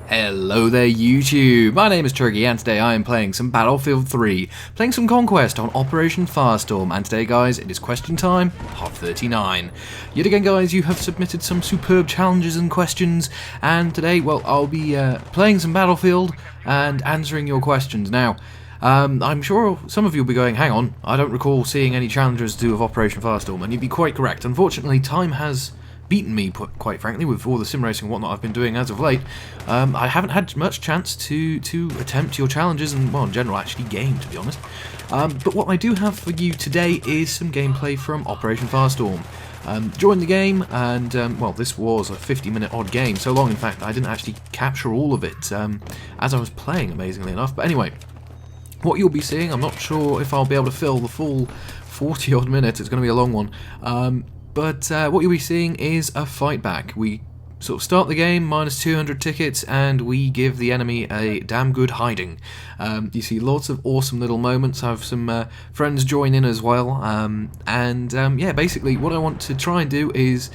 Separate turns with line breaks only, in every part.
Hello there YouTube, my name is Turkey and today I am playing some Battlefield 3, playing some Conquest on Operation Firestorm, and today guys it is question time, part 39. Yet again guys, you have submitted some superb challenges and questions, and today, well, I'll be playing some Battlefield and answering your questions. Now, I'm sure some of you will be going, hang on, I don't recall seeing any challenges to do with Operation Firestorm, and you'd be quite correct. Unfortunately, time has beaten me, quite frankly, with all the sim racing and whatnot I've been doing as of late. I haven't had much chance to attempt your challenges and, well, in general, actually game, to be honest. But what I do have for you today is some gameplay from Operation Firestorm. Joined the game, and, well, this was a 50-minute odd game, so long, in fact, I didn't actually capture all of it as I was playing, amazingly enough. But anyway, what you'll be seeing, I'm not sure if I'll be able to fill the full 40-odd minutes, it's going to be a long one. But what you'll be seeing is a fight back. We sort of start the game, minus 200 tickets, and we give the enemy a damn good hiding. You see lots of awesome little moments. I have some friends join in as well. Yeah, basically what I want to try and do is,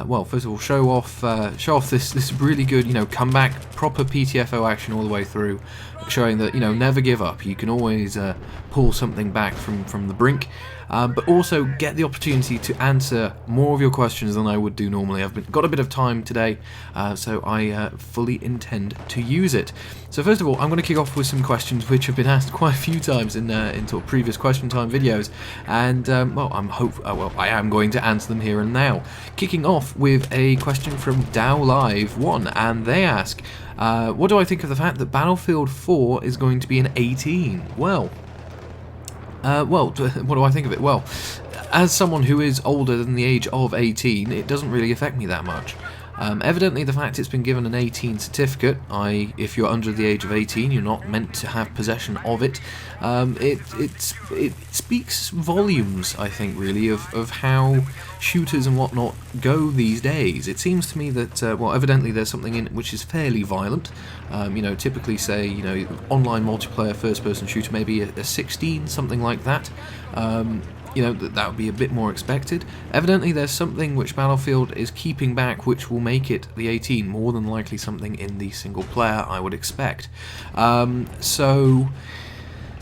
well, first of all, show off this really good, comeback, proper PTFO action all the way through, showing that, never give up. You can always pull something back from the brink. But also get the opportunity to answer more of your questions than I would do normally. I've got a bit of time today, so I fully intend to use it. So first of all, I'm going to kick off with some questions which have been asked quite a few times in sort of previous question time videos, and well, I am going to answer them here and now. Kicking off with a question from Dow Live 1, and they ask, what do I think of the fact that Battlefield 4 is going to be an 18? Well, what do I think of it? Well, as someone who is older than the age of 18, it doesn't really affect me that much. Evidently, the fact it's been given an 18 certificate, if you're under the age of 18, you're not meant to have possession of it. It speaks volumes, I think, really, of how shooters and whatnot go these days. It seems to me that, well, evidently there's something in it which is fairly violent. Typically say, online multiplayer first-person shooter, maybe a 16, something like that. That would be a bit more expected. Evidently there's something which Battlefield is keeping back which will make it the 18, more than likely something in the single player, I would expect. So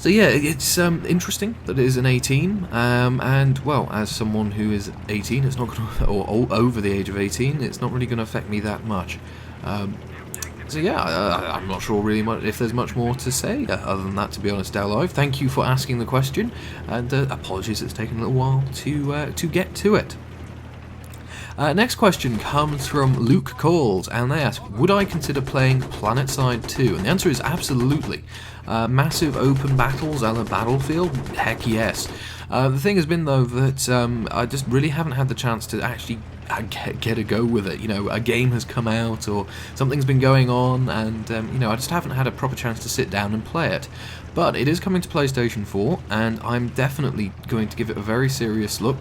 yeah, it's interesting that it is an 18, and well, as someone who is 18, it's not going to, or over the age of 18, it's not really going to affect me that much. So yeah, I'm not sure really if there's much more to say other than that, to be honest. Dow Live, thank you for asking the question, and apologies it's taken a little while to get to it. Next question comes from Luke Calls, and they ask, would I consider playing PlanetSide 2? And the answer is absolutely. Massive open battles a la Battlefield? Heck yes. The thing has been, though, that I just really haven't had the chance to actually get a go with it. A game has come out or something's been going on, and I just haven't had a proper chance to sit down and play it. But it is coming to PlayStation 4, and I'm definitely going to give it a very serious look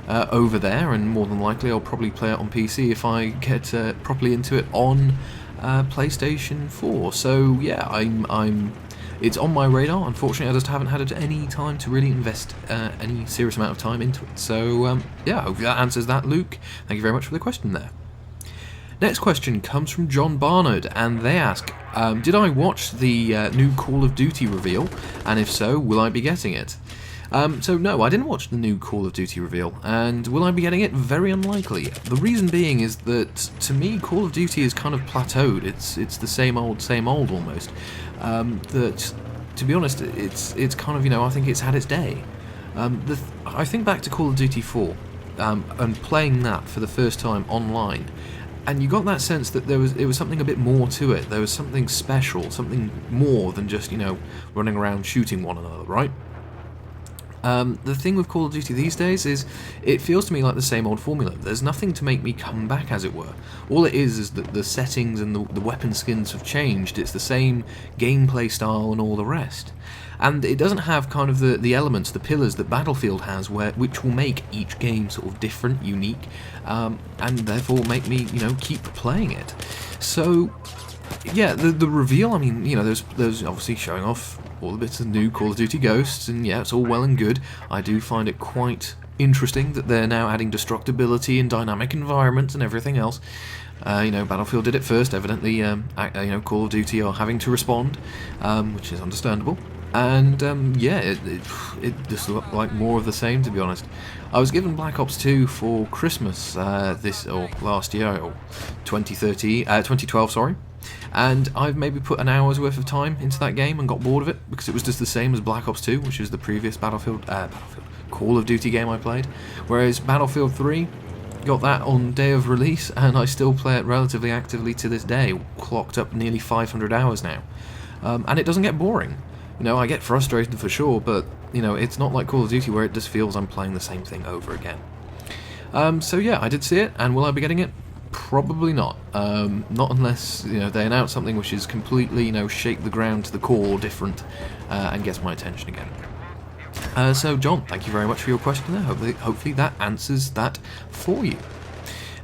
over there, and more than likely I'll probably play it on PC if I get properly into it on PlayStation 4. So yeah, it's on my radar. Unfortunately, I just haven't had any time to really invest any serious amount of time into it. So yeah, hopefully that answers that, Luke. Thank you very much for the question there. Next question comes from John Barnard, and they ask, did I watch the new Call of Duty reveal? And if so, will I be getting it? So no, I didn't watch the new Call of Duty reveal, and will I be getting it? Very unlikely. The reason being is that, to me, Call of Duty is kind of plateaued. It's the same old almost. That, to be honest, it's kind of, I think it's had its day. I think back to Call of Duty 4, and playing that for the first time online, and you got that sense that it was something a bit more to it. There was something special, something more than just, running around shooting one another, right? The thing with Call of Duty these days is it feels to me like the same old formula. There's nothing to make me come back, as it were. All it is that the settings and the weapon skins have changed. It's the same gameplay style and all the rest. And it doesn't have kind of the elements, the pillars that Battlefield has, which will make each game sort of different, unique, and therefore make me, keep playing it. So yeah, the reveal, I mean, there's obviously showing off all the bits of new Call of Duty Ghosts, and yeah, it's all well and good. I do find it quite interesting that they're now adding destructibility and dynamic environments and everything else. Battlefield did it first. Evidently, Call of Duty are having to respond, which is understandable. And it just looked like more of the same, to be honest. I was given Black Ops 2 for Christmas last year, or 2012, sorry. And I've maybe put an hour's worth of time into that game and got bored of it because it was just the same as Black Ops 2, which is the previous Call of Duty game I played. Whereas Battlefield 3, got that on day of release, and I still play it relatively actively to this day. Clocked up nearly 500 hours now, and it doesn't get boring. I get frustrated for sure, but it's not like Call of Duty where it just feels I'm playing the same thing over again. So yeah, I did see it, and will I be getting it? Probably not. Not unless they announce something which is completely shake the ground to the core different and gets my attention again. So John, thank you very much for your question there. Hopefully that answers that for you.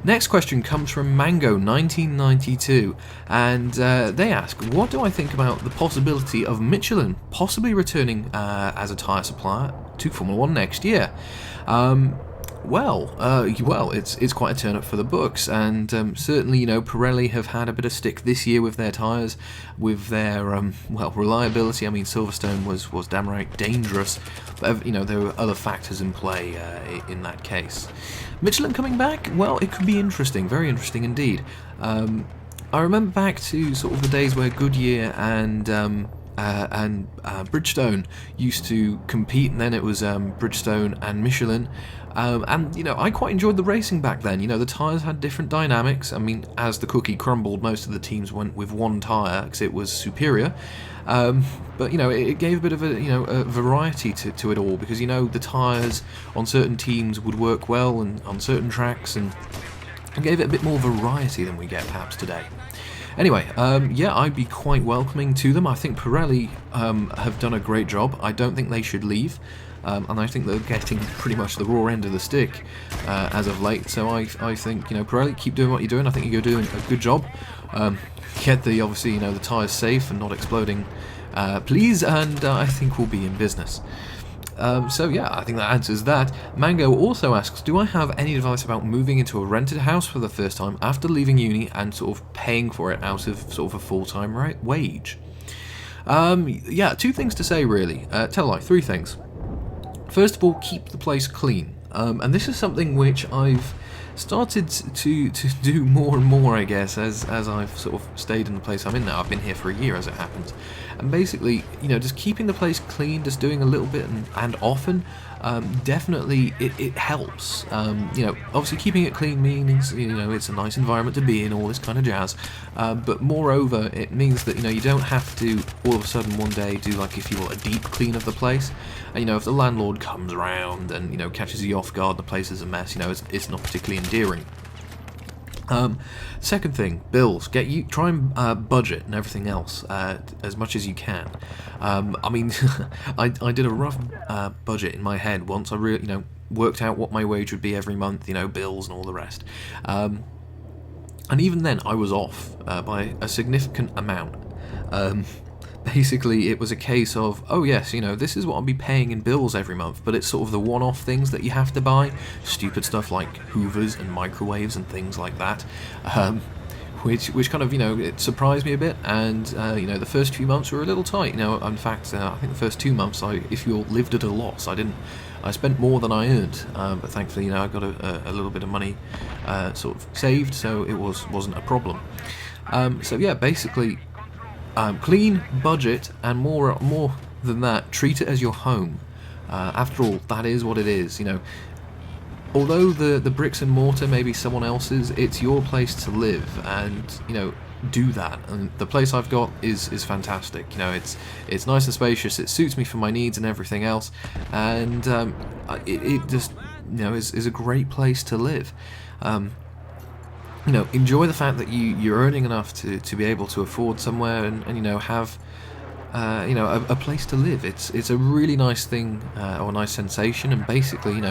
Next question comes from Mango1992, and they ask, what do I think about the possibility of Michelin possibly returning as a tyre supplier to Formula 1 next year? Well, it's quite a turn up for the books, and certainly, Pirelli have had a bit of stick this year with their tyres, with their, reliability. I mean, Silverstone was damn right dangerous, but, there were other factors in play in that case. Michelin coming back? Well, it could be interesting, very interesting indeed. I remember back to sort of the days where Goodyear and Bridgestone used to compete, and then it was Bridgestone and Michelin. I quite enjoyed the racing back then. The tyres had different dynamics. I mean, as the cookie crumbled, most of the teams went with one tyre because it was superior. But it gave a bit of a variety to it all, because the tyres on certain teams would work well and on certain tracks, and gave it a bit more variety than we get perhaps today. Anyway, I'd be quite welcoming to them. I think Pirelli have done a great job. I don't think they should leave. And I think they're getting pretty much the raw end of the stick as of late. So I think, Pirelli, keep doing what you're doing. I think you're doing a good job. Get the tyres safe and not exploding, please, and I think we'll be in business. I think that answers that. Mango also asks, do I have any advice about moving into a rented house for the first time after leaving uni and sort of paying for it out of sort of a full-time wage? Two things to say really. Three things. First of all, keep the place clean. And this is something which I've started to do more and more, I guess, as I've sort of stayed in the place I'm in now. I've been here for a year, as it happens. And basically, just keeping the place clean, just doing a little bit and often, definitely it helps. Obviously keeping it clean means, it's a nice environment to be in, all this kind of jazz. But moreover, it means that, you don't have to all of a sudden one day do, like, if you will, a deep clean of the place. And, if the landlord comes around and, catches you off guard, the place is a mess, it's not particularly endearing. Second thing, bills. Try and budget and everything else as much as you can. I mean, I did a rough budget in my head once. I really, worked out what my wage would be every month, bills and all the rest. And even then, I was off by a significant amount. Basically, it was a case of, oh yes, this is what I'll be paying in bills every month, but it's sort of the one-off things that you have to buy, stupid stuff like hoovers and microwaves and things like that, which kind of, it surprised me a bit, and, the first few months were a little tight. In fact, I think the first 2 months, if you lived at a loss. I spent more than I earned, but thankfully, I got a little bit of money sort of saved, so it wasn't a problem. Basically, clean, budget, and more than that, treat it as your home. After all, that is what it is. Although the bricks and mortar may be someone else's, it's your place to live, and do that. And the place I've got is fantastic. It's nice and spacious. It suits me for my needs and everything else, and it just is a great place to live. Enjoy the fact that you're earning enough to be able to afford somewhere and have a place to live. It's a really nice thing, or a nice sensation, and basically,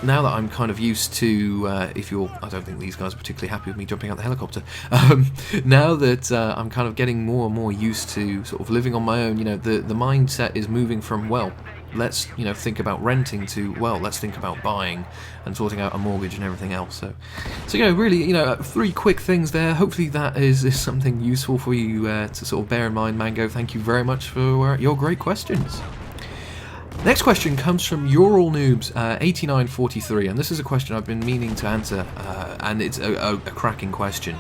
now that I'm kind of used to, I don't think these guys are particularly happy with me jumping out the helicopter. Now that I'm kind of getting more and more used to sort of living on my own, the mindset is moving from, well, let's, think about renting to, well, let's think about buying and sorting out a mortgage and everything else. So really, 3 quick things there. Hopefully that is something useful for you to sort of bear in mind, Mango. Thank you very much for your great questions. Next question comes from You're All Noobs 8943, and this is a question I've been meaning to answer, and it's a cracking question.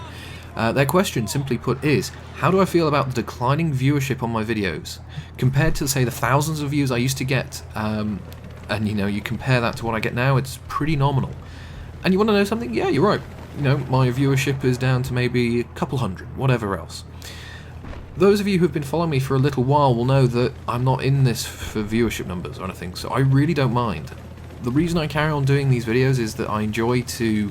Their question, simply put, is: how do I feel about the declining viewership on my videos compared to, say, the thousands of views I used to get? And you compare that to what I get now, it's pretty nominal. And you want to know something? Yeah, you're right. My viewership is down to maybe a couple hundred, whatever else. Those of you who have been following me for a little while will know that I'm not in this for viewership numbers or anything, so I really don't mind. The reason I carry on doing these videos is that I enjoy to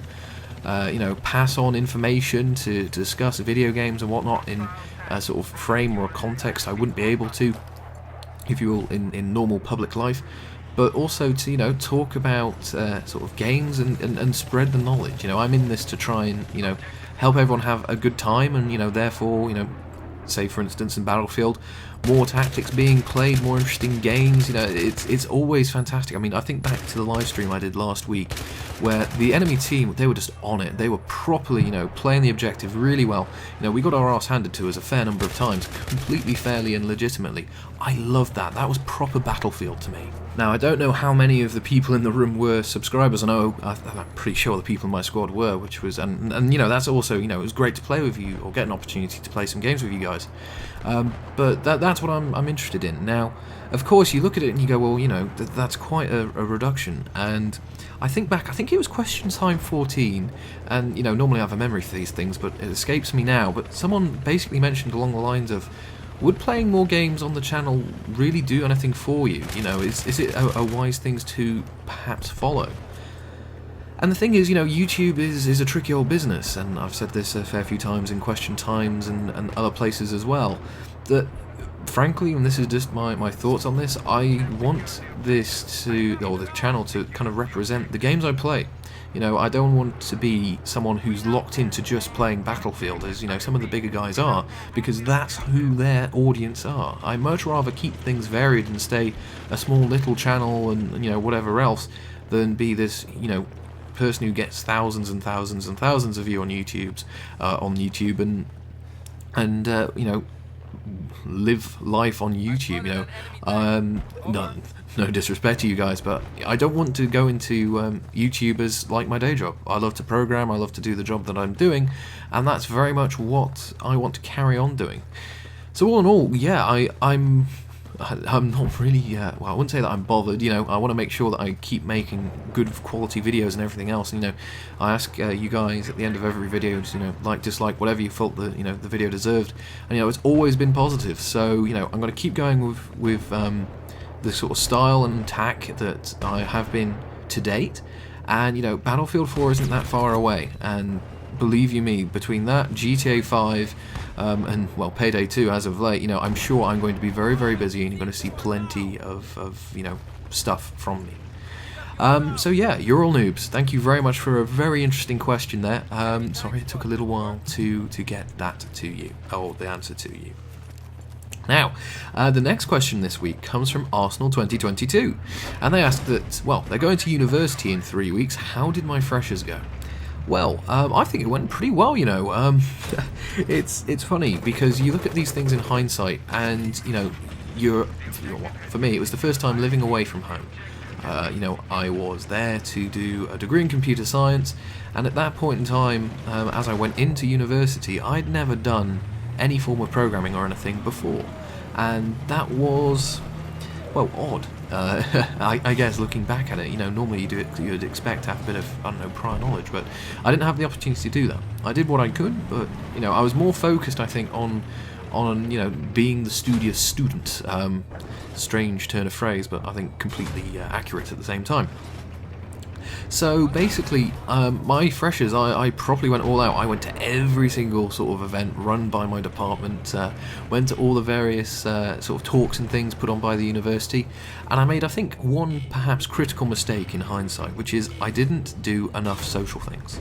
pass on information, to discuss video games and whatnot in a sort of frame or a context I wouldn't be able to, if you will, in normal public life, but also to, talk about sort of games and spread the knowledge. I'm in this to try and, help everyone have a good time, and, therefore, say for instance in Battlefield, more tactics being played, more interesting games, it's always fantastic. I mean, I think back to the live stream I did last week, where the enemy team, they were just on it. They were properly, playing the objective really well. We got our arse handed to us a fair number of times, completely fairly and legitimately. I loved that. That was proper Battlefield to me. Now, I don't know how many of the people in the room were subscribers. I know, I'm pretty sure the people in my squad were, which was, and that's also, it was great to play with you, or get an opportunity to play some games with you guys. But that's what I'm interested in. Now, of course, you look at it and you go, well, that's quite a reduction. And I think back, I think it was question time 14, and, normally I have a memory for these things, but it escapes me now. But someone basically mentioned along the lines of, would playing more games on the channel really do anything for you? Is it a wise thing to perhaps follow? And the thing is, YouTube is a tricky old business, and I've said this a fair few times in question times and other places as well, that frankly, and this is just my thoughts on this, I want this the channel to kind of represent the games I play. I don't want to be someone who's locked into just playing Battlefield, as some of the bigger guys are, because that's who their audience are. I much rather keep things varied and stay a small little channel and whatever else, than be this person who gets thousands and thousands and thousands of views on YouTube and live life on YouTube. No disrespect to you guys, but I don't want to go into YouTube as like my day job. I love to program, I love to do the job that I'm doing, and that's very much what I want to carry on doing. So all in all, yeah, I'm not really, well, I wouldn't say that I'm bothered. I want to make sure that I keep making good quality videos and everything else. I ask you guys at the end of every video, like, dislike, whatever you felt the the video deserved, and it's always been positive. So I'm going to keep going with the sort of style and tack that I have been to date, and Battlefield 4 isn't that far away, and believe you me, between that, GTA 5, and, well, Payday 2 as of late, I'm sure I'm going to be very, very busy, and you're going to see plenty of stuff from me. So yeah, You're All Noobs, thank you very much for a very interesting question there. Sorry it took a little while to get that to you, or the answer to you. Now, the next question this week comes from Arsenal 2022, and they asked that, well, they're going to university in 3 weeks, how did my freshers go? Well, I think it went pretty well, it's funny, because you look at these things in hindsight, and, for me, it was the first time living away from home. I was there to do a degree in computer science, and at that point in time, as I went into university, I'd never done any form of programming or anything before, and that was, well, odd. I guess looking back at it, normally you'd expect to have a bit of, prior knowledge, but I didn't have the opportunity to do that. I did what I could, but, I was more focused, I think, on being the studious student. Strange turn of phrase, but I think completely accurate at the same time. So basically, my freshers, I properly went all out. I went to every single sort of event run by my department, went to all the various sort of talks and things put on by the university, and I made, I think, one perhaps critical mistake in hindsight, which is I didn't do enough social things.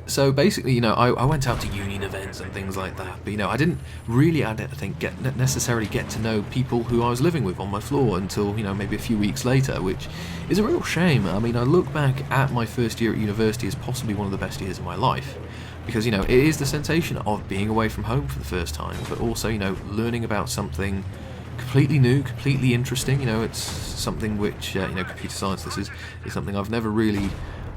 So basically, I went out to union events and things like that, but I didn't really, I don't think, necessarily get to know people who I was living with on my floor until maybe a few weeks later, which is a real shame. I mean, I look back at my first year at university as possibly one of the best years of my life, because it is the sensation of being away from home for the first time, but also learning about something completely new, completely interesting. It's something which computer science. This is something I've never really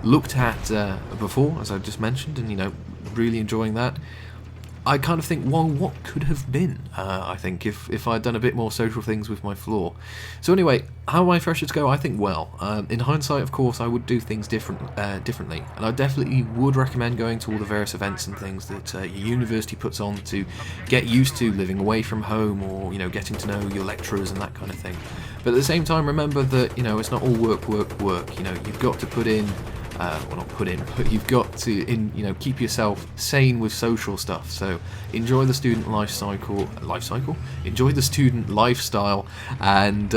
looked at before, as I just mentioned, and really enjoying that. I kind of think, well, what could have been? I think if I'd done a bit more social things with my floor. So anyway, how my freshers go? I think well. In hindsight, of course, I would do things differently, and I definitely would recommend going to all the various events and things that your university puts on to get used to living away from home, or getting to know your lecturers and that kind of thing. But at the same time, remember that it's not all work. You've got to put in. Well, not put in, but you've got to keep yourself sane with social stuff. So enjoy the student life cycle, enjoy the student lifestyle, and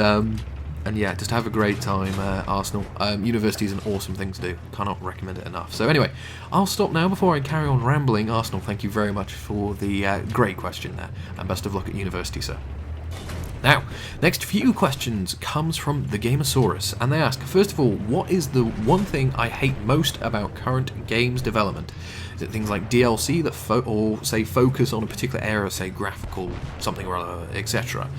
yeah, just have a great time. Arsenal, university is an awesome thing to do. Cannot recommend it enough. So anyway, I'll stop now before I carry on rambling. Arsenal, thank you very much for the great question there, and best of luck at university, sir. Now, next few questions comes from the Gamosaurus, and they ask, first of all, what is the one thing I hate most about current games development? Is it things like DLC that focus on a particular area, say graphical, something or other, etc.?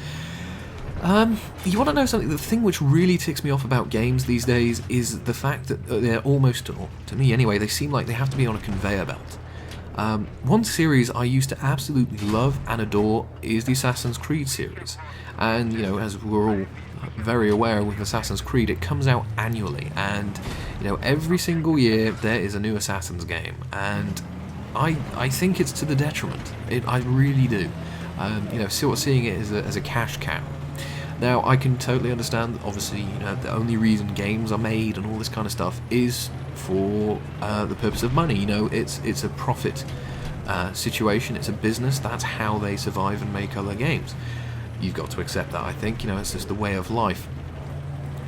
You want to know something? The thing which really ticks me off about games these days is the fact that they're almost, or to me anyway, they seem like they have to be on a conveyor belt. One series I used to absolutely love and adore is the Assassin's Creed series, and as we're all very aware with Assassin's Creed, it comes out annually, and every single year there is a new Assassin's game, and I think it's to the detriment. I really do. Sort of seeing it as a cash cow. Now, I can totally understand that obviously the only reason games are made and all this kind of stuff is for the purpose of money. It's a profit situation, it's a business, that's how they survive and make other games. You've got to accept that, I think, it's just the way of life.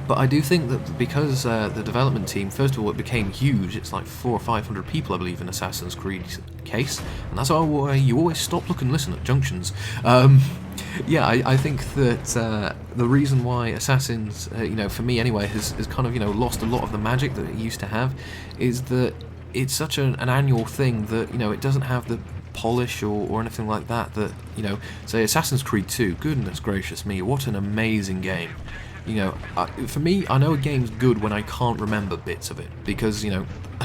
But I do think that because the development team, first of all, it became huge. It's like 400 or 500 people, I believe, in Assassin's Creed case, and that's why you always stop, look and listen at junctions. Yeah, I think that the reason why Assassins, for me anyway, has kind of lost a lot of the magic that it used to have, is that it's such an annual thing that it doesn't have the polish or anything like that. That say Assassin's Creed 2. Goodness gracious me, what an amazing game! For me, I know a game's good when I can't remember bits of it, because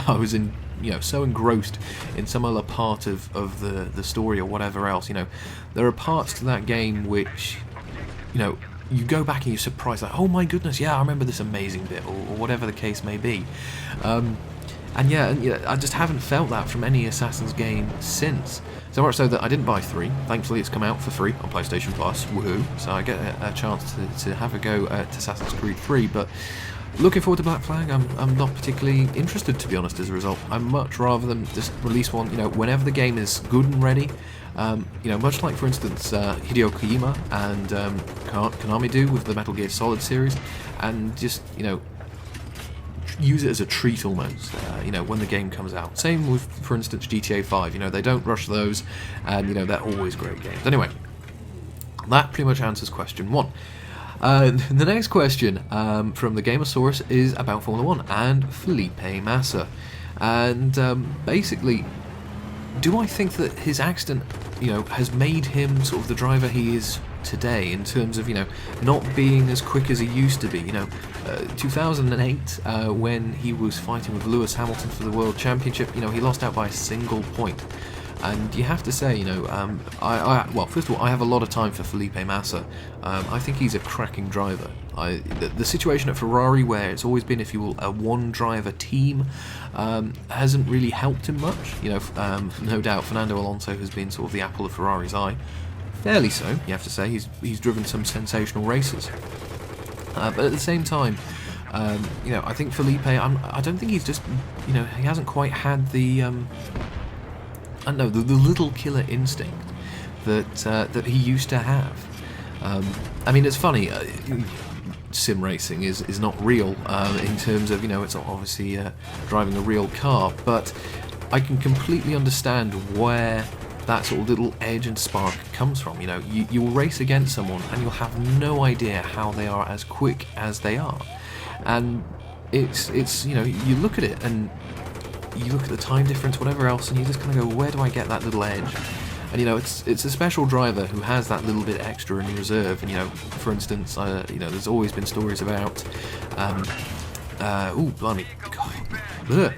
I was in so engrossed in some other part of the story or whatever else. There are parts to that game which you go back and you're surprised, like, oh my goodness, yeah, I remember this amazing bit, or whatever the case may be. And yeah, I just haven't felt that from any Assassin's game since. So much so that I didn't buy 3. Thankfully, it's come out for free on PlayStation Plus. Woohoo! So I get a chance to have a go at Assassin's Creed 3. But looking forward to Black Flag. I'm not particularly interested, to be honest. As a result, I'd much rather them just release one. Whenever the game is good and ready. Much like, for instance, Hideo Kojima and Konami do with the Metal Gear Solid series, and just use it as a treat almost, when the game comes out. Same with, for instance, GTA 5, they don't rush those, and, they're always great games. Anyway, that pretty much answers question 1. The next question from the Gamosaurus is about Formula 1 and Felipe Massa. And basically, do I think that his accident, has made him sort of the driver he is today, in terms of not being as quick as he used to be? 2008, when he was fighting with Lewis Hamilton for the World Championship, he lost out by a single point. And you have to say, well, first of all, I have a lot of time for Felipe Massa. I think he's a cracking driver. The situation at Ferrari, where it's always been, if you will, a one-driver team, hasn't really helped him much. No doubt Fernando Alonso has been sort of the apple of Ferrari's eye. Fairly so, you have to say. He's driven some sensational races. But at the same time, I think Felipe, I don't think he's just, he hasn't quite had the little killer instinct that he used to have. I mean, it's funny, sim racing is not real in terms of, it's not obviously driving a real car, but I can completely understand where that sort of little edge and spark comes from. You know, you'll race against someone and you'll have no idea how they are as quick as they are. And it's you know, you look at it and you look at the time difference, whatever else, and you just kind of go, where do I get that little edge? And you know, it's a special driver who has that little bit extra in reserve. And you know, for instance, you know, there's always been stories about, oh blimey, God,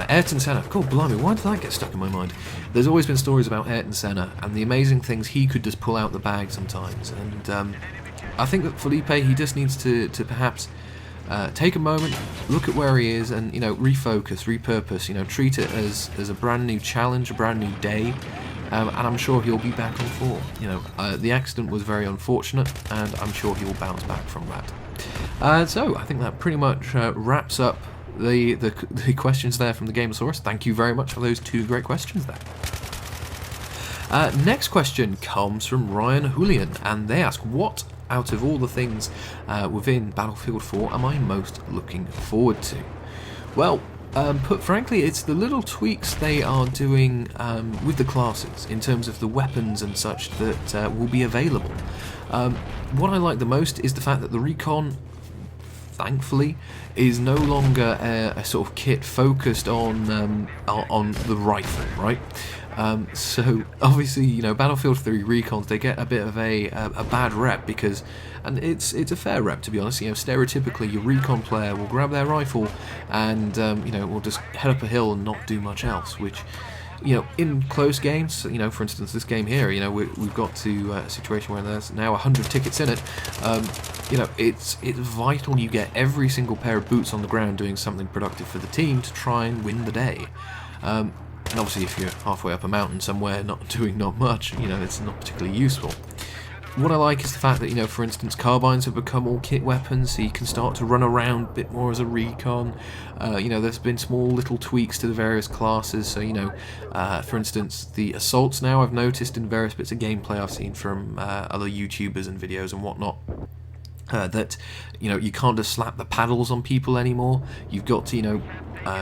Ayrton Senna. God blimey, why did that get stuck in my mind? There's always been stories about Ayrton Senna and the amazing things he could just pull out the bag sometimes. And I think that Felipe, he just needs to perhaps take a moment, look at where he is, and you know, refocus, repurpose. You know, treat it as a brand new challenge, a brand new day. And I'm sure he'll be back on form. You know, the accident was very unfortunate, and I'm sure he'll bounce back from that. So I think that pretty much wraps up the questions there from the Gamesaurus. Thank you very much for those 2 great questions there. Next question comes from Ryan Julian, and they ask, what out of all the things within Battlefield 4 am I most looking forward to? Well, put frankly, it's the little tweaks they are doing with the classes in terms of the weapons and such that will be available. What I like the most is the fact that the recon, thankfully, is no longer a sort of kit focused on the rifle, right? So obviously, you know, Battlefield 3 recons, they get a bit of a bad rep because, and it's a fair rep to be honest. You know, stereotypically, your recon player will grab their rifle and you know, will just head up a hill and not do much else, which, you know, in close games, you know, for instance, this game here, you know, we've got to a situation where there's now 100 tickets in it. You know, it's vital you get every single pair of boots on the ground doing something productive for the team to try and win the day. And obviously, if you're halfway up a mountain somewhere, not doing much, you know, it's not particularly useful. What I like is the fact that, you know, for instance, carbines have become all kit weapons, so you can start to run around a bit more as a recon. You know, there's been small little tweaks to the various classes, so, you know, for instance, the assaults now I've noticed in various bits of gameplay I've seen from other YouTubers and videos and whatnot, that, you know, you can't just slap the paddles on people anymore. You've got to, you know,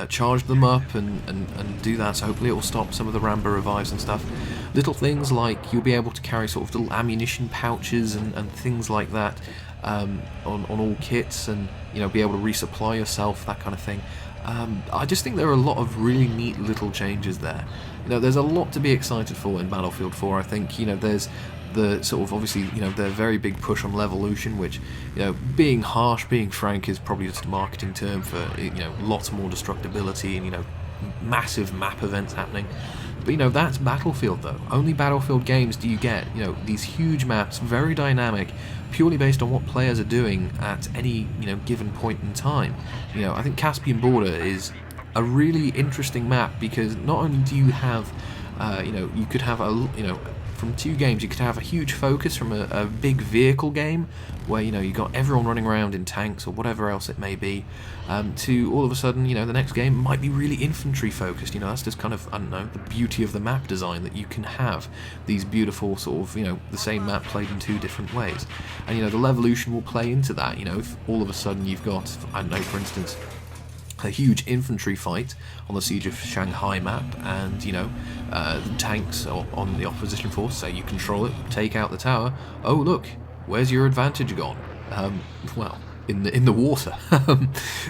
charge them up and do that, so hopefully it will stop some of the Rambo revives and stuff. Little things like you'll be able to carry sort of little ammunition pouches and things like that on all kits, and you know, be able to resupply yourself, that kind of thing. I just think there are a lot of really neat little changes there. You know, there's a lot to be excited for in Battlefield 4. I think, you know, there's the sort of, obviously, you know, the very big push on Levolution, which, you know, being harsh, being frank, is probably just a marketing term for, you know, lots more destructibility and, you know, massive map events happening. But, you know, that's Battlefield, though. Only Battlefield games do you get, you know, these huge maps, very dynamic, purely based on what players are doing at any, you know, given point in time. You know, I think Caspian Border is a really interesting map because not only do you have, you know, you could have a, you know, from 2 games you could have a huge focus from a big vehicle game where, you know, you got everyone running around in tanks or whatever else it may be, to all of a sudden, you know, the next game might be really infantry focused. You know, that's just kind of, I don't know, the beauty of the map design, that you can have these beautiful sort of, you know, the same map played in 2 different ways. And, you know, the Levolution will play into that. You know, if all of a sudden you've got, I don't know, for instance, a huge infantry fight on the Siege of Shanghai map, and, you know, the tanks on the opposition force, say you control it, take out the tower. Oh look, where's your advantage gone? Well, in the water.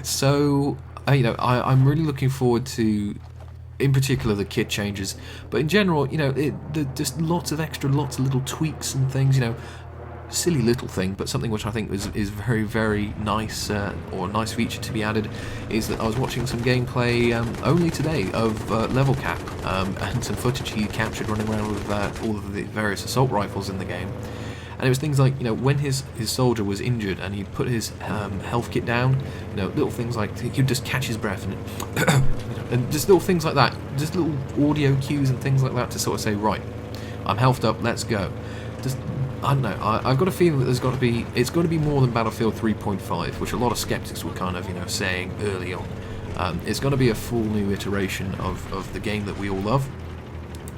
So you know, I'm really looking forward to, in particular, the kit changes, but in general, you know, just lots of little tweaks and things. You know, silly little thing, but something which I think is very, very nice, or a nice feature to be added, is that I was watching some gameplay only today of Level Cap, and some footage he captured running around with all of the various assault rifles in the game. And it was things like, you know, when his soldier was injured and he put his health kit down, you know, little things like he'd just catch his breath and you know, and just little things like that, just little audio cues and things like that to sort of say, right, I'm healthed up, let's go. Just, I don't know, I've got a feeling that it's got to be more than Battlefield 3.5, which a lot of skeptics were kind of, you know, saying early on. It's going to be a full new iteration of the game that we all love,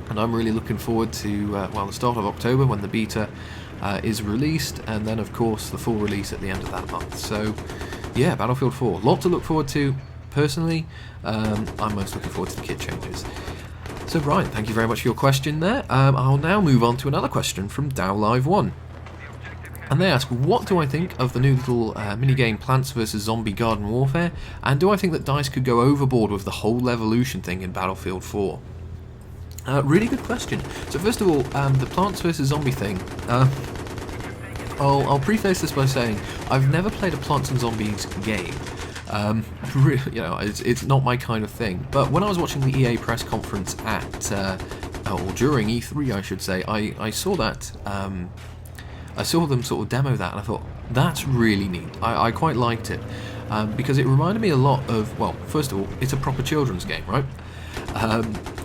and I'm really looking forward to, well, the start of October when the beta is released, and then of course the full release at the end of that month. So yeah, Battlefield 4, lot to look forward to. personally, I'm most looking forward to the kit changes. So Ryan, thank you very much for your question there. I'll now move on to another question from DowLive1. And they ask, what do I think of the new little minigame Plants vs Zombie Garden Warfare, and do I think that DICE could go overboard with the whole Levolution thing in Battlefield 4? Really good question. So first of all, the Plants vs Zombie thing, I'll preface this by saying I've never played a Plants and Zombies game. You know, it's not my kind of thing. But when I was watching the EA press conference at, or during E3, I should say, I saw that. I saw them sort of demo that, and I thought that's really neat. I quite liked it because it reminded me a lot of. Well, first of all, it's a proper children's game, right?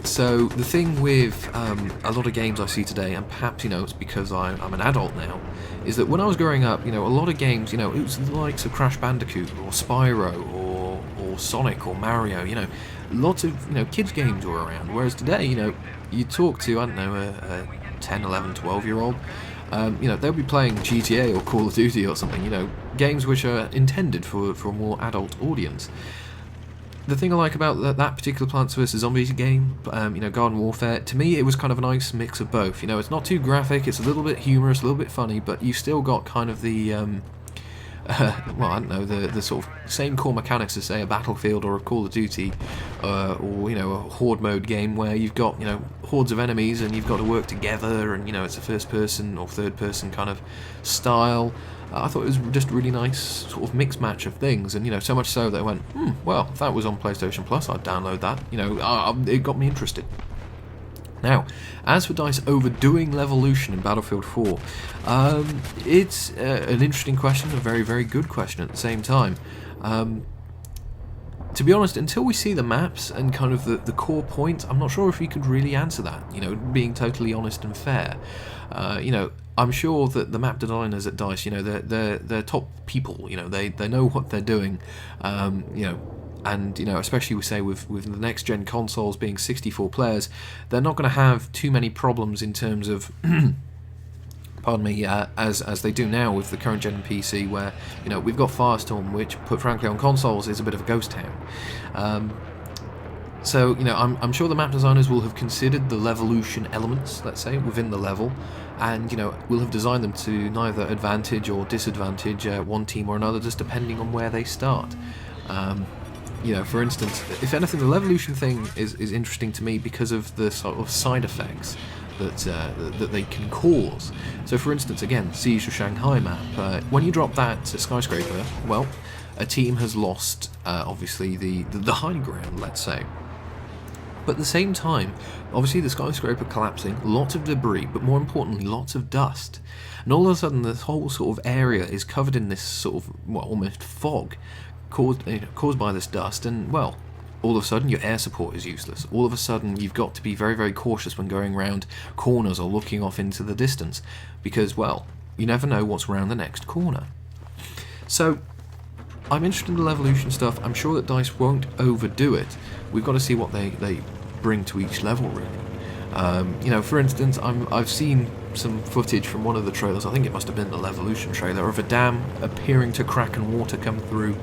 So the thing with a lot of games I see today, and perhaps it's because I'm an adult now, is that when I was growing up, a lot of games, it was the likes of Crash Bandicoot or Spyro or Sonic or Mario, lots of kids games were around. Whereas today, you talk to a 10, 11, 12-year-old, they'll be playing GTA or Call of Duty or something, games which are intended for a more adult audience. The thing I like about that particular Plants vs Zombies game, Garden Warfare, to me it was kind of a nice mix of both. It's not too graphic, it's a little bit humorous, a little bit funny, but you've still got kind of the, the sort of same core mechanics as, say, a Battlefield or a Call of Duty, or, a horde mode game where you've got, hordes of enemies and you've got to work together, and, it's a first person or third person kind of style. I thought it was just a really nice sort of mixed match of things, and so much so that I went, well, if that was on PlayStation Plus, I'd download that. It got me interested. Now, as for DICE overdoing Levolution in Battlefield 4, it's an interesting question, a very, very good question at the same time. To be honest, until we see the maps and kind of the core point, I'm not sure if we could really answer that, being totally honest and fair. I'm sure that the map designers at DICE, they're top people, they know what they're doing, and especially we say with the next gen consoles being 64 players, they're not going to have too many problems in terms of pardon me, as they do now with the current gen PC, where we've got Firestorm, which, put frankly, on consoles is a bit of a ghost town. So I'm sure the map designers will have considered the Levolution elements, let's say, within the level, and will have designed them to neither advantage or disadvantage one team or another, just depending on where they start. For instance, if anything, the Levolution thing is interesting to me because of the sort of side effects that they can cause. So, for instance, again, Siege of Shanghai map, when you drop that skyscraper, well, a team has lost, obviously, the high ground, let's say. But at the same time, obviously the skyscraper collapsing, lots of debris, but more importantly, lots of dust. And all of a sudden, this whole sort of area is covered in this sort of, almost fog caused by this dust, and, well, all of a sudden your air support is useless. All of a sudden you've got to be very, very cautious when going around corners or looking off into the distance, because, well, you never know what's around the next corner. So, I'm interested in the Levolution stuff. I'm sure that DICE won't overdo it. We've got to see what they bring to each level, really. For instance, I've seen some footage from one of the trailers, I think it must have been the Levolution trailer, of a dam appearing to crack and water come through.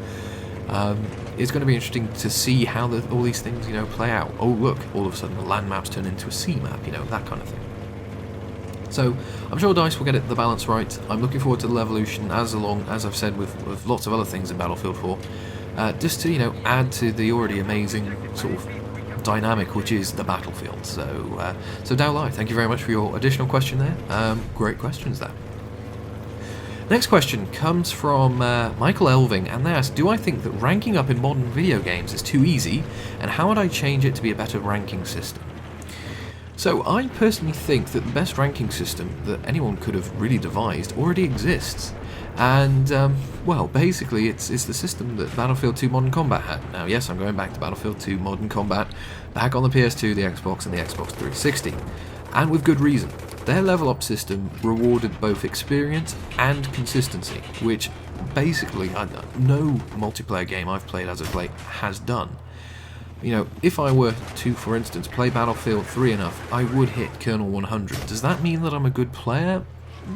It's going to be interesting to see how all these things, play out. Oh, look, all of a sudden the land maps turn into a sea map, that kind of thing. So, I'm sure DICE will get the balance right. I'm looking forward to the Levolution, as I've said with lots of other things in Battlefield 4, just to, add to the already amazing sort of dynamic which is the battlefield. So DowLive, thank you very much for your additional question there. Great questions there. Next question comes from Michael Elving, and they ask, do I think that ranking up in modern video games is too easy, and how would I change it to be a better ranking system? So I personally think that the best ranking system that anyone could have really devised already exists. And, well, basically it's the system that Battlefield 2 Modern Combat had. Now, yes, I'm going back to Battlefield 2 Modern Combat, back on the PS2, the Xbox, and the Xbox 360. And with good reason. Their level up system rewarded both experience and consistency, which basically no multiplayer game I've played as of late has done. If I were to, for instance, play Battlefield 3 enough, I would hit Kernel 100. Does that mean that I'm a good player?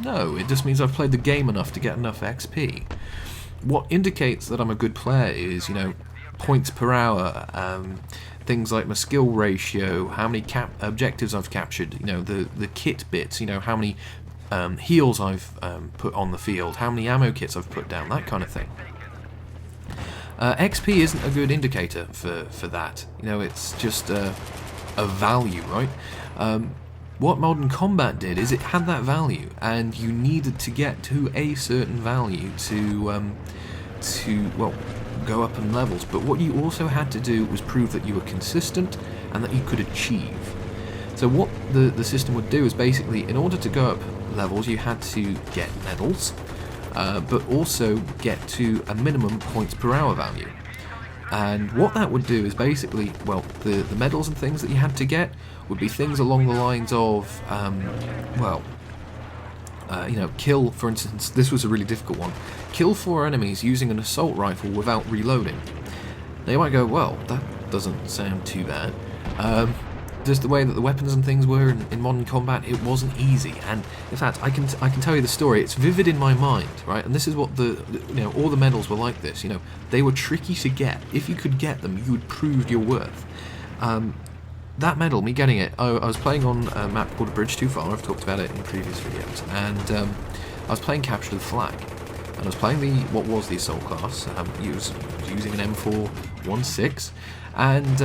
No, it just means I've played the game enough to get enough XP. What indicates that I'm a good player is, points per hour, things like my skill ratio, how many objectives I've captured, you know, the kit bits, you know, how many heals I've put on the field, how many ammo kits I've put down, that kind of thing. XP isn't a good indicator for that. You know, it's just a value, right? What Modern Combat did is it had that value, and you needed to get to a certain value to well, go up in levels. But what you also had to do was prove that you were consistent and that you could achieve. So what the system would do is basically, in order to go up levels, you had to get medals, but also get to a minimum points per hour value. And what that would do is basically, well, the medals and things that you had to get would be things along the lines of, you know, kill, for instance, this was a really difficult one, kill 4 enemies using an assault rifle without reloading. Now you might go, well, that doesn't sound too bad. Just the way that the weapons and things were in Modern Combat, it wasn't easy. And in fact, I can tell you the story. It's vivid in my mind, right? And this is what you know, all the medals were like this. You know, they were tricky to get. If you could get them, you would prove your worth. That medal, me getting it, I was playing on a map called A Bridge Too Far. I've talked about it in previous videos, and I was playing Capture the Flag, and I was playing what was the assault class. Using an M416. And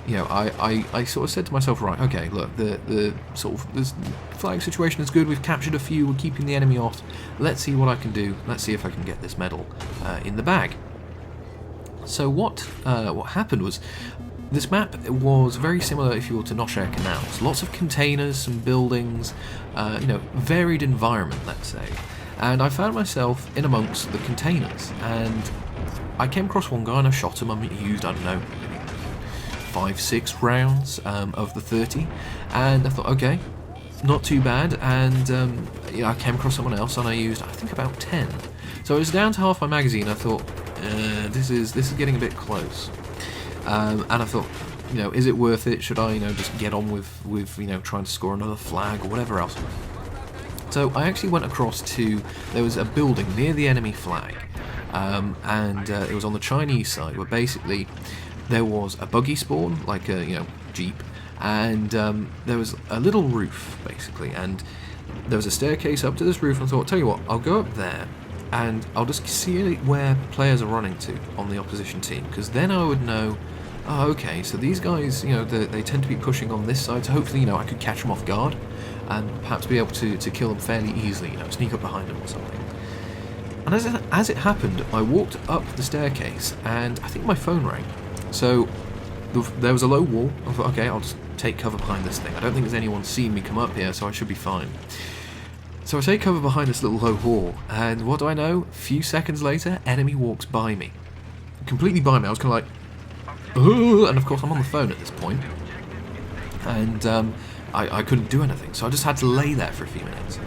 you know, I sort of said to myself, right, okay, look, the sort of this flag situation is good. We've captured a few. We're keeping the enemy off. Let's see what I can do. Let's see if I can get this medal in the bag. So what happened was, this map was very similar, if you will, to Noshare Canals. Lots of containers, some buildings, you know, varied environment, let's say. And I found myself in amongst the containers, and I came across one guy and I shot him. I used, I don't know, 5-6 rounds of the 30, and I thought, okay, not too bad. And yeah, I came across someone else and I used, I think, about 10. So I was down to half my magazine. I thought, this is getting a bit close. And I thought, you know, is it worth it? Should I, you know, just get on with you know, trying to score another flag or whatever else? So I actually went across to, there was a building near the enemy flag, and it was on the Chinese side, where basically there was a buggy spawn, like a, you know, jeep, and there was a little roof basically, and there was a staircase up to this roof. And I thought, tell you what, I'll go up there and I'll just see where players are running to on the opposition team, because then I would know, oh, okay, so these guys, you know, they tend to be pushing on this side, so hopefully, you know, I could catch them off guard and perhaps be able to kill them fairly easily, you know, sneak up behind them or something. And as it happened, I walked up the staircase and I think my phone rang. So there was a low wall. I thought, okay, I'll just take cover behind this thing. I don't think there's anyone seen me come up here, so I should be fine. So I take cover behind this little low wall, and what do I know? A few seconds later, enemy walks by me. Completely by me. I was kind of like, ooh, and of course I'm on the phone at this point. And I couldn't do anything, so I just had to lay there for a few minutes.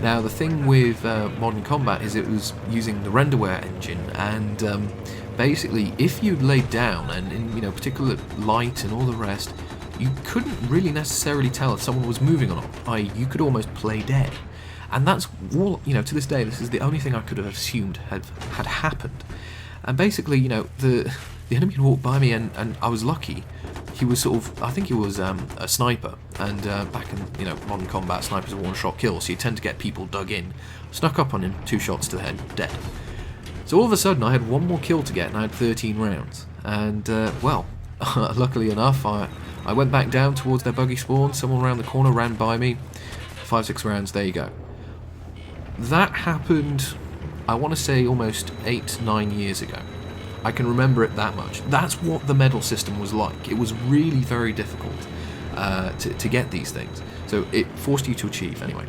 Now the thing with Modern Combat is it was using the renderware engine, and basically if you'd laid down and in, you know, particular light and all the rest, you couldn't really necessarily tell if someone was moving or not. I.e., you could almost play dead. And that's all, you know, to this day, this is the only thing I could have assumed had happened. And basically, you know, the enemy had walked by me, and I was lucky. He was sort of, I think he was a sniper, and back in, you know, Modern Combat, snipers are one-shot kills, so you tend to get people dug in. Snuck up on him, 2 shots to the head, dead. So all of a sudden I had 1 more kill to get, and I had 13 rounds. And, well, luckily enough, I went back down towards their buggy spawn, someone around the corner ran by me, 5-6 rounds, there you go. That happened, I want to say, almost 8-9 years ago. I can remember it that much. That's what the medal system was like. It was really very difficult to get these things. So it forced you to achieve, anyway.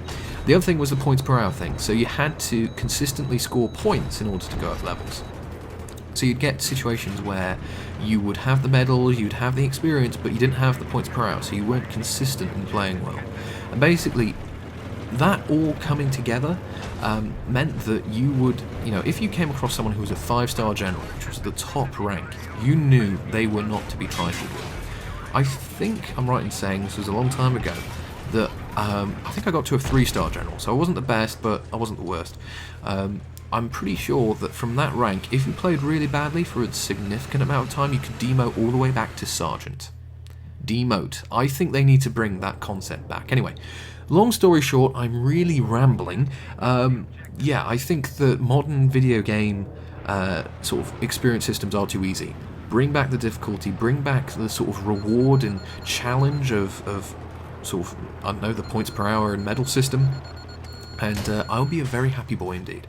The other thing was the points per hour thing. So you had to consistently score points in order to go up levels. So you'd get situations where you would have the medals, you'd have the experience, but you didn't have the points per hour, so you weren't consistent in playing well. And basically, that all coming together meant that you would, you know, if you came across someone who was a 5-star general, which was the top rank, you knew they were not to be trifled with. I think I'm right in saying, this was a long time ago, that I think I got to a 3-star general, so I wasn't the best, but I wasn't the worst. I'm pretty sure that from that rank, if you played really badly for a significant amount of time, you could demote all the way back to Sergeant. Demote. I think they need to bring that concept back. Anyway, long story short, I'm really rambling. Yeah, I think that modern video game sort of experience systems are too easy. Bring back the difficulty, bring back the sort of reward and challenge of sort of, I don't know, the points per hour and medal system, and I'll be a very happy boy indeed.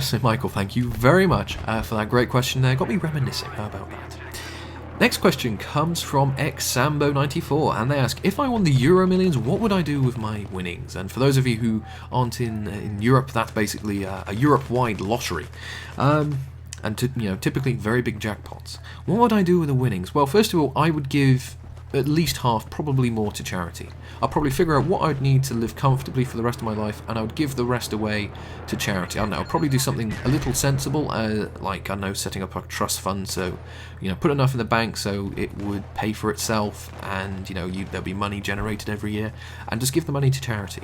So Michael, thank you very much for that great question there. Got me reminiscing. How about that? Next question comes from xsambo94, and they ask, if I won the Euro Millions, what would I do with my winnings? And for those of you who aren't in Europe, that's basically a Europe-wide lottery. And typically very big jackpots. What would I do with the winnings? Well, first of all, I would give at least half, probably more, to charity. I'll probably figure out what I'd need to live comfortably for the rest of my life, and I would give the rest away to charity. I don't know, I'll probably do something a little sensible, like, I don't know, setting up a trust fund, so, put enough in the bank so it would pay for itself, and, there'll be money generated every year, and just give the money to charity.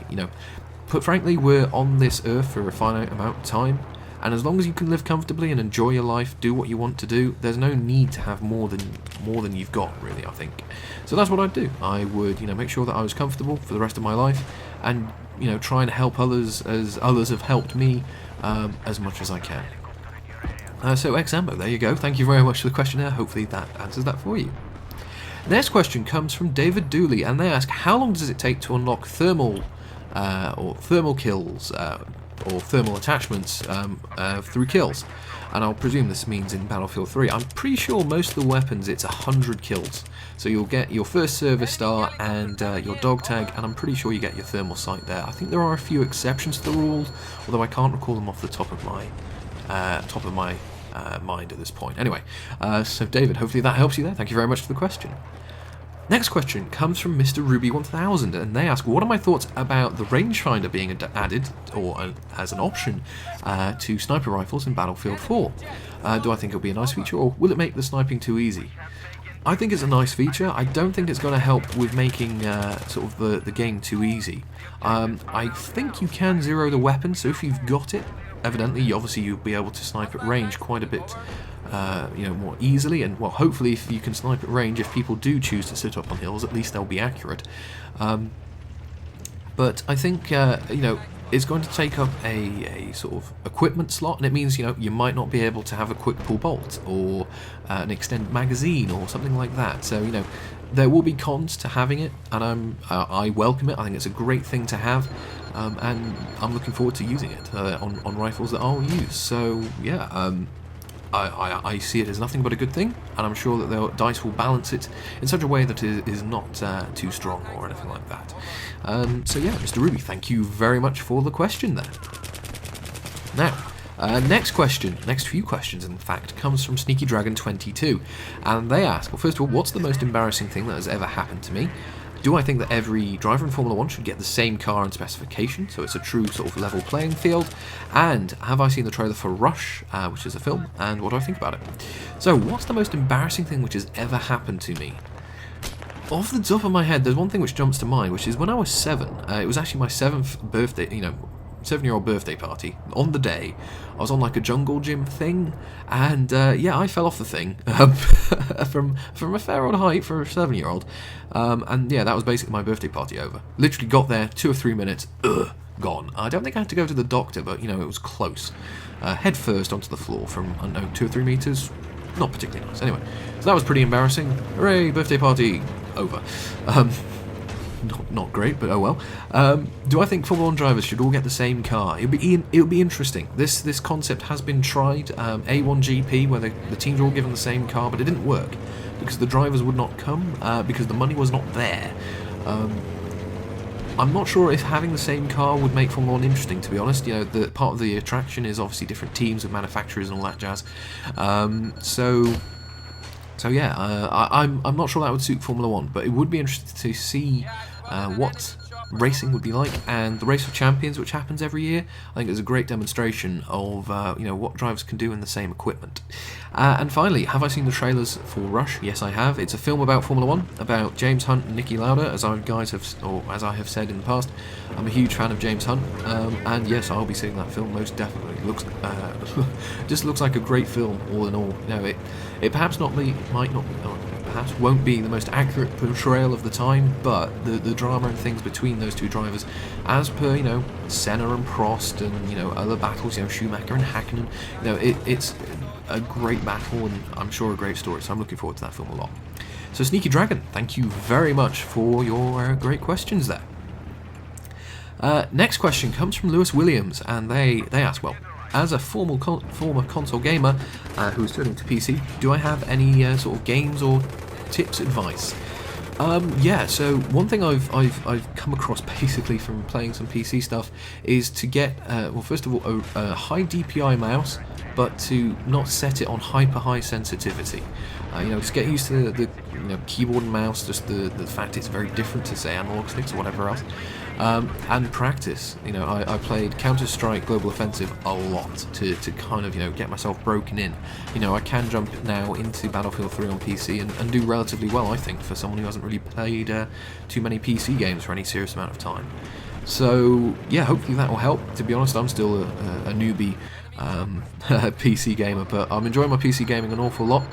Put frankly, we're on this earth for a finite amount of time, and as long as you can live comfortably and enjoy your life, do what you want to do, there's no need to have more than you've got, really, I think. So that's what I'd do. I would, make sure that I was comfortable for the rest of my life, and, try and help others as others have helped me as much as I can. So, Xambo, there you go. Thank you very much for the questionnaire. Hopefully that answers that for you. Next question comes from David Dooley, and they ask, how long does it take to unlock thermal kills, or thermal attachments through kills? And I'll presume this means in Battlefield 3. I'm pretty sure most of the weapons it's 100 kills. So you'll get your first service star and your dog tag, and I'm pretty sure you get your thermal sight there. I think there are a few exceptions to the rules, although I can't recall them off the top of my mind at this point. Anyway, so David, hopefully that helps you there. Thank you very much for the question. Next question comes from Mr. Ruby1000, and they ask, what are my thoughts about the rangefinder being added, or as an option, to sniper rifles in Battlefield 4? Do I think it'll be a nice feature, or will it make the sniping too easy? I think it's a nice feature. I don't think it's going to help with making sort of the game too easy. I think you can zero the weapon, so if you've got it, evidently, obviously you'll be able to snipe at range quite a bit more easily, and well, hopefully if you can snipe at range, if people do choose to sit up on hills, at least they'll be accurate. But I think it's going to take up a sort of equipment slot, and it means you might not be able to have a quick pull bolt or an extended magazine or something like that. So there will be cons to having it, and I welcome it. I think it's a great thing to have, and I'm looking forward to using it on rifles that I'll use. So yeah. I see it as nothing but a good thing, and I'm sure that the DICE will balance it in such a way that it is not too strong or anything like that. So yeah, Mr. Ruby, thank you very much for the question there. Now, next few questions in fact, comes from Sneaky Dragon 22, and they ask, well, first of all, what's the most embarrassing thing that has ever happened to me? Do I think that every driver in Formula 1 should get the same car and specification, so it's a true sort of level playing field? And have I seen the trailer for Rush, which is a film, and what do I think about it? So, what's the most embarrassing thing which has ever happened to me? Off the top of my head, there's one thing which jumps to mind, which is when I was 7, it was actually my 7th birthday, 7-year-old birthday party. On the day, I was on like a jungle gym thing, and yeah, I fell off the thing from a fair old height for a 7-year-old, and yeah, that was basically my birthday party over. Literally got there, 2 or 3 minutes, gone. I don't think I had to go to the doctor, but it was close. Head first onto the floor from, I don't know, 2 or 3 meters. Not particularly nice. Anyway, so that was pretty embarrassing. Hooray, birthday party over. Not great, but oh well. Do I think Formula 1 drivers should all get the same car? It'll be interesting. This concept has been tried. A1GP, where the teams were all given the same car, but it didn't work because the drivers would not come because the money was not there. I'm not sure if having the same car would make Formula 1 interesting, to be honest. The part of the attraction is obviously different teams and manufacturers and all that jazz. So yeah, I'm not sure that would suit Formula 1, but it would be interesting to see what racing would be like, and the Race of Champions, which happens every year, I think is a great demonstration of what drivers can do in the same equipment. And finally, have I seen the trailers for Rush? Yes, I have. It's a film about Formula 1, about James Hunt and Niki Lauda, as I have said in the past. I'm a huge fan of James Hunt, and yes, I'll be seeing that film most definitely. It looks just looks like a great film, all in all. It perhaps perhaps won't be the most accurate portrayal of the time, but the drama and things between those two drivers, as per Senna and Prost and other battles, Schumacher and Hakkinen, it's a great battle and I'm sure a great story. So I'm looking forward to that film a lot. So Sneaky Dragon, thank you very much for your great questions there. Next question comes from Lewis Williams, and they ask, well, as a former console gamer who is turning to PC, do I have any sort of games or tips, advice? Yeah, so one thing I've come across basically from playing some PC stuff is to get, well, first of all, a high DPI mouse, but to not set it on hyper high sensitivity. Just get used to the keyboard and mouse, just the fact it's very different to, say, analog sticks or whatever else. And practice. I played Counter-Strike Global Offensive a lot to kind of get myself broken in. I can jump now into Battlefield 3 on PC and do relatively well, I think, for someone who hasn't really played too many PC games for any serious amount of time. So yeah, hopefully that will help. To be honest, I'm still a newbie PC gamer, but I'm enjoying my PC gaming an awful lot,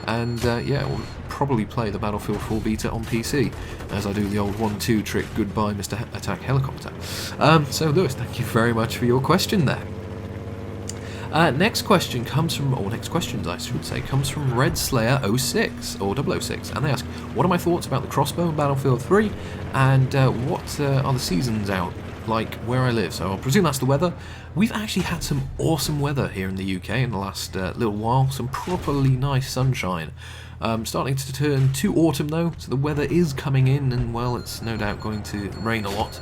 and yeah, we'll probably play the Battlefield 4 beta on PC as I do the old 1-2 trick, goodbye Mr. Attack Helicopter. So Lewis, thank you very much for your question there. Next questions I should say, comes from Red Slayer 06 or 006, and they ask, what are my thoughts about the crossbow in Battlefield 3, and what are the seasons out like where I live? So I'll presume that's the weather. We've actually had some awesome weather here in the UK in the last little while, some properly nice sunshine. Starting to turn to autumn though, so the weather is coming in, and well, it's no doubt going to rain a lot.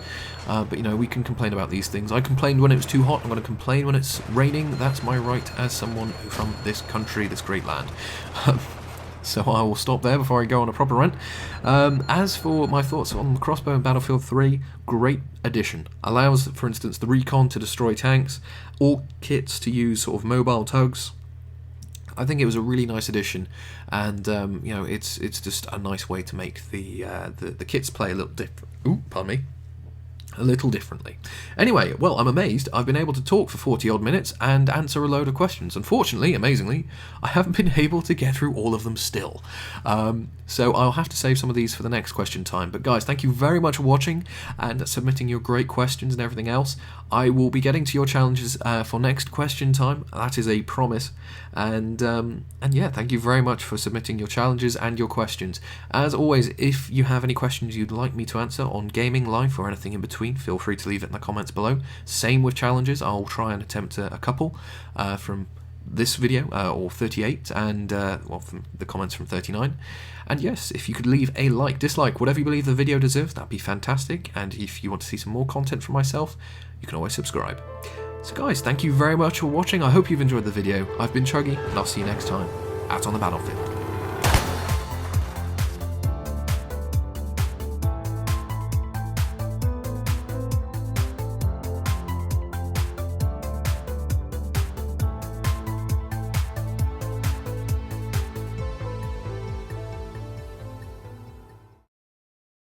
But we can complain about these things. I complained when it was too hot, I'm going to complain when it's raining. That's my right as someone from this country, this great land. So I will stop there before I go on a proper rant. As for my thoughts on the crossbow in Battlefield 3, great addition. Allows, for instance, the recon to destroy tanks, all kits to use sort of mobile tugs. I think it was a really nice addition, and it's just a nice way to make the kits play a little different. Ooh, pardon me. A little differently. Anyway, well, I'm amazed I've been able to talk for 40 odd minutes and answer a load of questions. Unfortunately, amazingly, I haven't been able to get through all of them still. So I'll have to save some of these for the next question time. But guys, thank you very much for watching and submitting your great questions and everything else. I will be getting to your challenges for next question time. That is a promise. And yeah, thank you very much for submitting your challenges and your questions. As always, if you have any questions you'd like me to answer on gaming, life, or anything in between, feel free to leave it in the comments below. Same with challenges. I'll try and attempt a couple from this video, or 38, and well, from the comments from 39. And yes, if you could leave a like, dislike, whatever you believe the video deserves, that'd be fantastic. And if you want to see some more content from myself, you can always subscribe. So guys, thank you very much for watching. I hope you've enjoyed the video. I've been Chuggy, and I'll see you next time out on the battlefield.